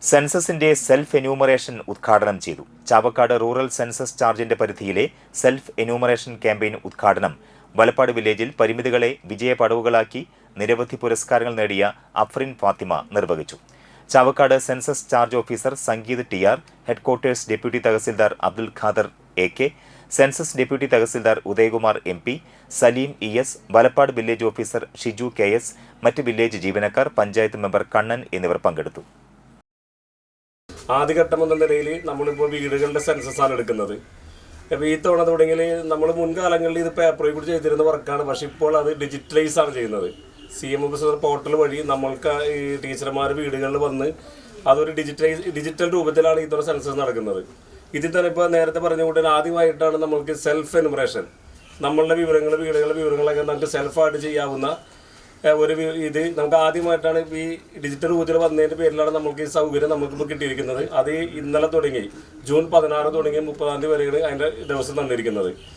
സെൻസസിന്റെ self enumeration ഉദ്ഘാടനം ചെയ്തു. ചാവക്കാട് റൂറൽ സെൻസസ് ചാർജിന്റെ പരിധിയിലെ സെൽഫ് എന്യൂമറേഷൻ ക്യാമ്പയിൻ ഉദ്ഘാടനം വലപ്പാട് വില്ലേജിൽ പരിമിതികളെ വിജയപടവുകളാക്കി നിരവധി പുരസ്കാരങ്ങൾ നേടിയ അഫ്രിൻ ഫാത്തിമ നിർവഹിച്ചു. Chavakkad census charge officer Sangeeth T R, headquarters deputy tahsildar Abdul Khader A K, census deputy tahsildar Udayakumar M P, Saleem E S, Valappad village officer Shiju K S, മറ്റ് വില്ലേജ് ജീവനക്കാർ, പഞ്ചായത്ത് മെമ്പർ കണ്ണൻ എന്നിവർ പങ്കെടുത്തു. ആദ്യഘട്ടം എന്ന നിലയിൽ നമ്മളിപ്പോൾ വീടുകളുടെ സെൻസസാണ് എടുക്കുന്നത്. അപ്പോൾ ഈ തവണ തുടങ്ങിയാൽ നമ്മൾ മുൻകാലങ്ങളിൽ ഇത് പേപ്പറിൽ കൂടി ചെയ്തിരുന്ന വർക്കാണ്. പക്ഷേ ഇപ്പോൾ അത് ഡിജിറ്റലൈസ് ആണ് ചെയ്യുന്നത്. CMS പോർട്ടൽ വഴി നമ്മൾക്ക് ഈ ടീച്ചർമാർ വീടുകളിൽ വന്ന് അതൊരു ഡിജിറ്റൽ രൂപത്തിലാണ് ഈ തവണ സെൻസസ് നടക്കുന്നത്. ഇതിൽ തന്നെ ഇപ്പോൾ നേരത്തെ പറഞ്ഞുകൊണ്ട് ആദ്യമായിട്ടാണ് നമ്മൾക്ക് സെൽഫ് എന്യൂമറേഷൻ, നമ്മളുടെ വീടുകളുടെ വിവരങ്ങളൊക്കെ നമുക്ക് സെൽഫായിട്ട് ചെയ്യാവുന്ന ഒരു ഇത് നമുക്ക് ആദ്യമായിട്ടാണ് ഈ ഡിജിറ്റൽ രൂപത്തിൽ വന്നതിൻ്റെ പേരിലാണ് നമുക്ക് ഈ സൗകര്യം നമുക്കിപ്പോൾ കിട്ടിയിരിക്കുന്നത്. അത് ഇന്നലെ തുടങ്ങി ജൂൺ 16 തുടങ്ങി 30 വരെയാണ് അതിൻ്റെ ദിവസം തന്നിരിക്കുന്നത്.